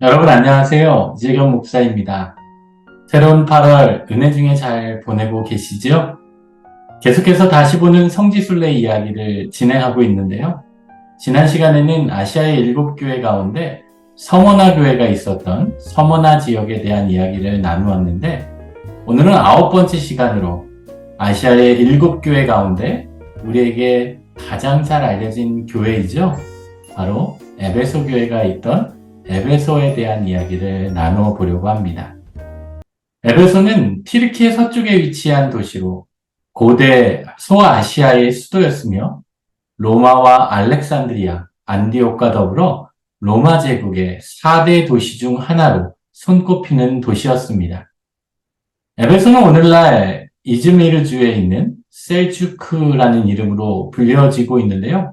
여러분 안녕하세요. 이재경 목사입니다. 새로운 8월 은혜 중에 잘 보내고 계시죠? 계속해서 다시 보는 성지순례 이야기를 진행하고 있는데요. 지난 시간에는 아시아의 7교회 가운데 서머나 교회가 있었던 서머나 지역에 대한 이야기를 나누었는데 오늘은 9번째 시간으로 아시아의 7교회 가운데 우리에게 가장 잘 알려진 교회이죠. 바로 에베소 교회가 있던 에베소에 대한 이야기를 나누어 보려고 합니다. 에베소는 튀르키예 서쪽에 위치한 도시로 고대 소아시아의 수도였으며 로마와 알렉산드리아, 안디옥과 더불어 로마 제국의 4대 도시 중 하나로 손꼽히는 도시였습니다. 에베소는 오늘날 이즈미르주에 있는 셀주크라는 이름으로 불려지고 있는데요.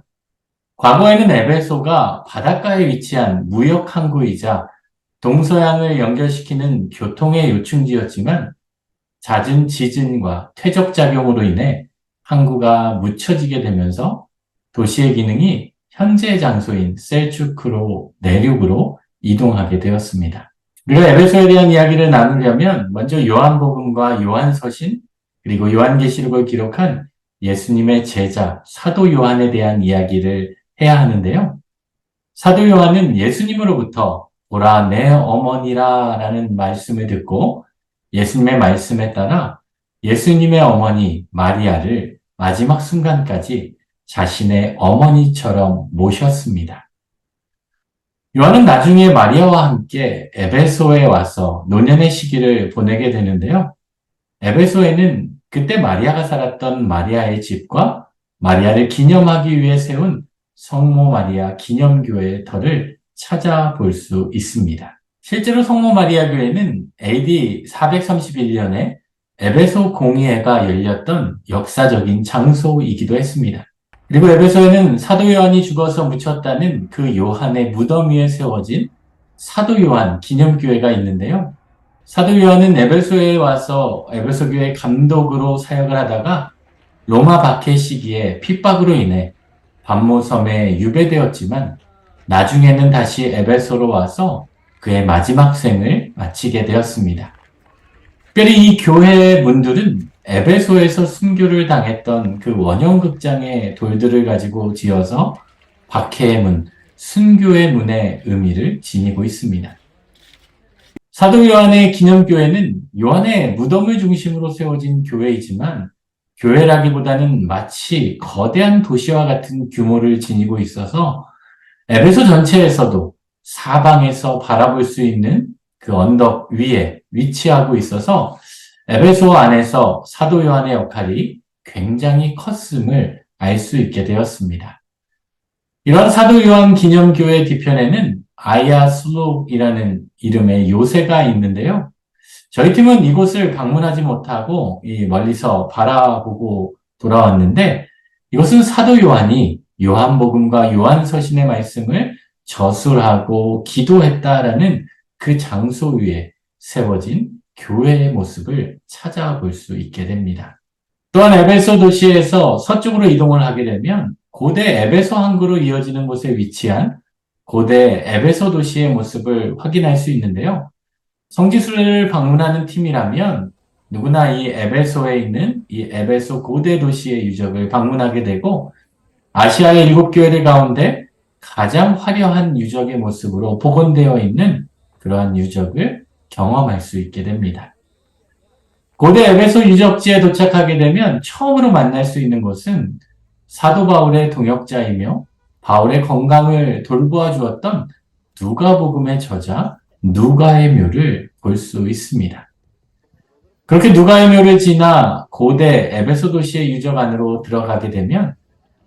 과거에는 에베소가 바닷가에 위치한 무역 항구이자 동서양을 연결시키는 교통의 요충지였지만 잦은 지진과 퇴적작용으로 인해 항구가 묻혀지게 되면서 도시의 기능이 현재 장소인 셀주크로 내륙으로 이동하게 되었습니다. 우리가 에베소에 대한 이야기를 나누려면 먼저 요한복음과 요한서신 그리고 요한계시록을 기록한 예수님의 제자 사도 요한에 대한 이야기를 해야 하는데요. 사도 요한은 예수님으로부터 보라 내 어머니라 라는 말씀을 듣고 예수님의 말씀에 따라 예수님의 어머니 마리아를 마지막 순간까지 자신의 어머니처럼 모셨습니다. 요한은 나중에 마리아와 함께 에베소에 와서 노년의 시기를 보내게 되는데요. 에베소에는 그때 마리아가 살았던 마리아의 집과 마리아를 기념하기 위해 세운 성모 마리아 기념교회의 터를 찾아볼 수 있습니다. 실제로 성모 마리아 교회는 AD 431년에 에베소 공의회가 열렸던 역사적인 장소이기도 했습니다. 그리고 에베소에는 사도 요한이 죽어서 묻혔다는 그 요한의 무덤 위에 세워진 사도 요한 기념교회가 있는데요. 사도 요한은 에베소에 와서 에베소 교회 감독으로 사역을 하다가 로마 박해 시기에 핍박으로 인해 반모섬에 유배되었지만 나중에는 다시 에베소로 와서 그의 마지막 생을 마치게 되었습니다. 특별히 이 교회의 문들은 에베소에서 순교를 당했던 그 원형극장의 돌들을 가지고 지어서 박해의 문, 순교의 문의 의미를 지니고 있습니다. 사도 요한의 기념교회는 요한의 무덤을 중심으로 세워진 교회이지만 교회라기보다는 마치 거대한 도시와 같은 규모를 지니고 있어서 에베소 전체에서도 사방에서 바라볼 수 있는 그 언덕 위에 위치하고 있어서 에베소 안에서 사도 요한의 역할이 굉장히 컸음을 알 수 있게 되었습니다. 이런 사도 요한 기념교회 뒤편에는 아야 슬록이라는 이름의 요새가 있는데요. 저희 팀은 이곳을 방문하지 못하고 멀리서 바라보고 돌아왔는데 이것은 사도 요한이 요한복음과 요한서신의 말씀을 저술하고 기도했다라는 그 장소 위에 세워진 교회의 모습을 찾아볼 수 있게 됩니다. 또한 에베소 도시에서 서쪽으로 이동을 하게 되면 고대 에베소 항구로 이어지는 곳에 위치한 고대 에베소 도시의 모습을 확인할 수 있는데요. 성지순례를 방문하는 팀이라면 누구나 이 에베소에 있는 이 에베소 고대 도시의 유적을 방문하게 되고 아시아의 7교회들 가운데 가장 화려한 유적의 모습으로 복원되어 있는 그러한 유적을 경험할 수 있게 됩니다. 고대 에베소 유적지에 도착하게 되면 처음으로 만날 수 있는 곳은 사도 바울의 동역자이며 바울의 건강을 돌보아 주었던 누가복음의 저자 누가의 묘를 볼 수 있습니다. 그렇게 누가의 묘를 지나 고대 에베소 도시의 유적 안으로 들어가게 되면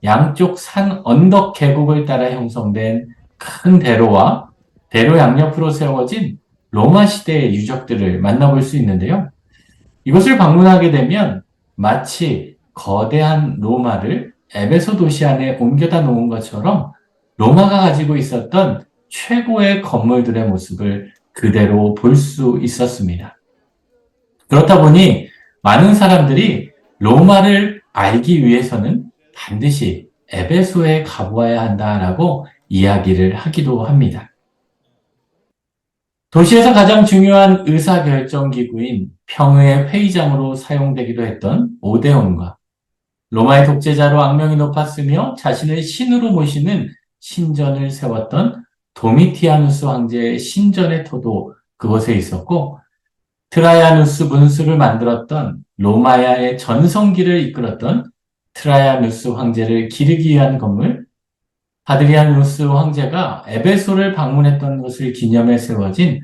양쪽 산 언덕 계곡을 따라 형성된 큰 대로와 대로 양옆으로 세워진 로마 시대의 유적들을 만나볼 수 있는데요. 이곳을 방문하게 되면 마치 거대한 로마를 에베소 도시 안에 옮겨다 놓은 것처럼 로마가 가지고 있었던 최고의 건물들의 모습을 그대로 볼 수 있었습니다. 그렇다 보니 많은 사람들이 로마를 알기 위해서는 반드시 에베소에 가보아야 한다라고 이야기를 하기도 합니다. 도시에서 가장 중요한 의사결정기구인 평의의 회의장으로 사용되기도 했던 오데온과 로마의 독재자로 악명이 높았으며 자신을 신으로 모시는 신전을 세웠던 도미티아누스 황제의 신전의 터도 그곳에 있었고, 트라이아누스 문수를 만들었던 로마야의 전성기를 이끌었던 트라이아누스 황제를 기리기 위한 건물, 하드리아누스 황제가 에베소를 방문했던 것을 기념해 세워진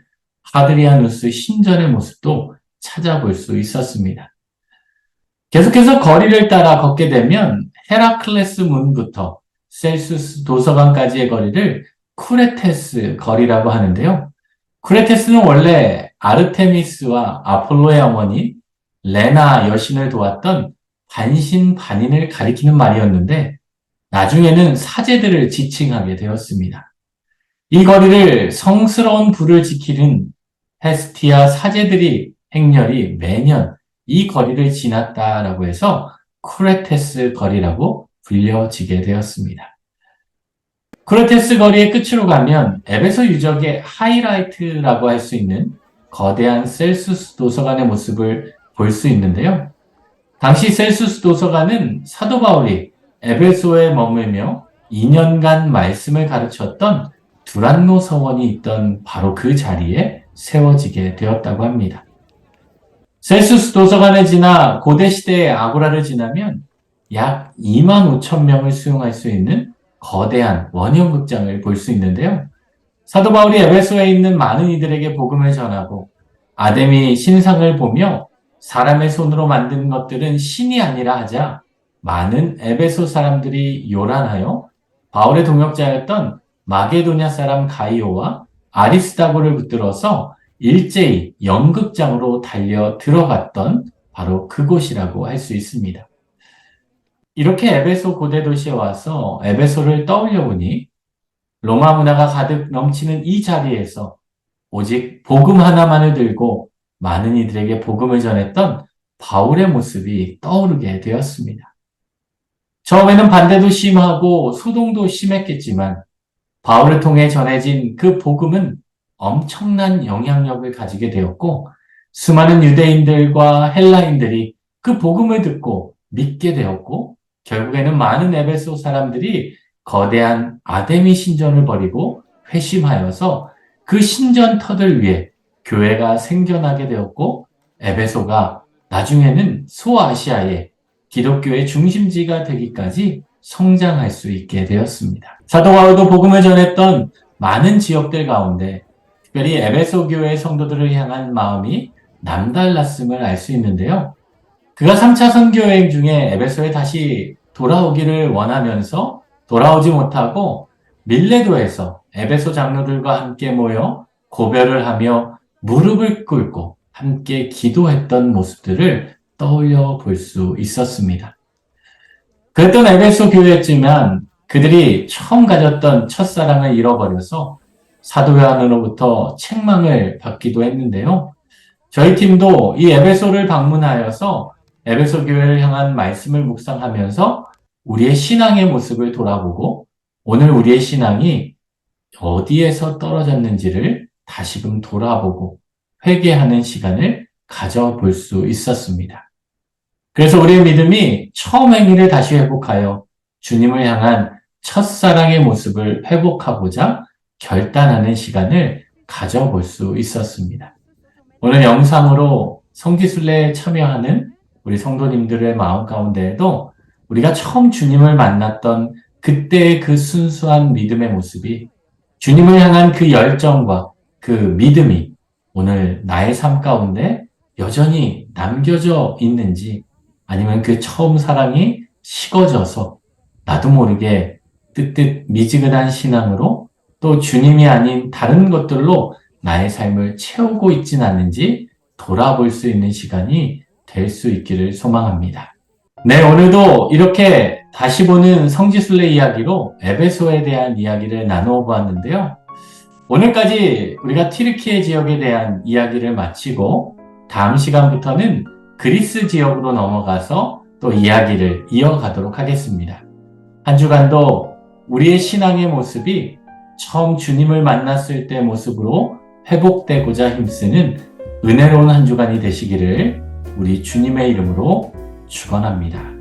하드리아누스 신전의 모습도 찾아볼 수 있었습니다. 계속해서 거리를 따라 걷게 되면 헤라클레스 문부터 셀수스 도서관까지의 거리를 쿠레테스 거리라고 하는데요. 쿠레테스는 원래 아르테미스와 아폴로의 어머니 레나 여신을 도왔던 반신반인을 가리키는 말이었는데, 나중에는 사제들을 지칭하게 되었습니다. 이 거리를 성스러운 불을 지키는 헤스티아 사제들이 행렬이 매년 이 거리를 지났다라고 해서 쿠레테스 거리라고 불려지게 되었습니다. 쿠레테스 거리의 끝으로 가면 에베소 유적의 하이라이트라고 할 수 있는 거대한 셀수스 도서관의 모습을 볼 수 있는데요. 당시 셀수스 도서관은 사도 바울이 에베소에 머물며 2년간 말씀을 가르쳤던 두란노 서원이 있던 바로 그 자리에 세워지게 되었다고 합니다. 셀수스 도서관을 지나 고대 시대의 아고라를 지나면 약 2만 5천 명을 수용할 수 있는 거대한 원형극장을 볼 수 있는데요. 사도 바울이 에베소에 있는 많은 이들에게 복음을 전하고 아데미 신상을 보며 사람의 손으로 만든 것들은 신이 아니라 하자 많은 에베소 사람들이 요란하여 바울의 동역자였던 마게도냐 사람 가이오와 아리스다고를 붙들어서 일제히 연극장으로 달려 들어갔던 바로 그곳이라고 할 수 있습니다. 이렇게 에베소 고대 도시에 와서 에베소를 떠올려 보니 로마 문화가 가득 넘치는 이 자리에서 오직 복음 하나만을 들고 많은 이들에게 복음을 전했던 바울의 모습이 떠오르게 되었습니다. 처음에는 반대도 심하고 소동도 심했겠지만 바울을 통해 전해진 그 복음은 엄청난 영향력을 가지게 되었고, 수많은 유대인들과 헬라인들이 그 복음을 듣고 믿게 되었고, 결국에는 많은 에베소 사람들이 거대한 아데미 신전을 버리고 회심하여서 그 신전 터들 위에 교회가 생겨나게 되었고, 에베소가 나중에는 소아시아의 기독교의 중심지가 되기까지 성장할 수 있게 되었습니다. 사도 바울도 복음을 전했던 많은 지역들 가운데 특별히 에베소 교회의 성도들을 향한 마음이 남달랐음을 알 수 있는데요. 그가 3차 선교 여행 중에 에베소에 다시 돌아오기를 원하면서 돌아오지 못하고 밀레도에서 에베소 장로들과 함께 모여 고별을 하며 무릎을 꿇고 함께 기도했던 모습들을 떠올려 볼 수 있었습니다. 그랬던 에베소 교회였지만 그들이 처음 가졌던 첫사랑을 잃어버려서 사도 요한으로부터 책망을 받기도 했는데요. 저희 팀도 이 에베소를 방문하여서 에베소 교회를 향한 말씀을 묵상하면서 우리의 신앙의 모습을 돌아보고 오늘 우리의 신앙이 어디에서 떨어졌는지를 다시금 돌아보고 회개하는 시간을 가져볼 수 있었습니다. 그래서 우리의 믿음이 처음 행위를 다시 회복하여 주님을 향한 첫사랑의 모습을 회복하고자 결단하는 시간을 가져볼 수 있었습니다. 오늘 영상으로 성지순례에 참여하는 우리 성도님들의 마음 가운데에도 우리가 처음 주님을 만났던 그때의 그 순수한 믿음의 모습이, 주님을 향한 그 열정과 그 믿음이 오늘 나의 삶 가운데 여전히 남겨져 있는지, 아니면 그 처음 사랑이 식어져서 나도 모르게 뜨뜻 미지근한 신앙으로 또 주님이 아닌 다른 것들로 나의 삶을 채우고 있진 않은지 돌아볼 수 있는 시간이 될 수 있기를 소망합니다. 네, 오늘도 이렇게 다시 보는 성지순례 이야기로 에베소에 대한 이야기를 나누어 보았는데요. 오늘까지 우리가 튀르키예 지역에 대한 이야기를 마치고 다음 시간부터는 그리스 지역으로 넘어가서 또 이야기를 이어가도록 하겠습니다. 한 주간도 우리의 신앙의 모습이 처음 주님을 만났을 때 모습으로 회복되고자 힘쓰는 은혜로운 한 주간이 되시기를 우리 주님의 이름으로 축원합니다.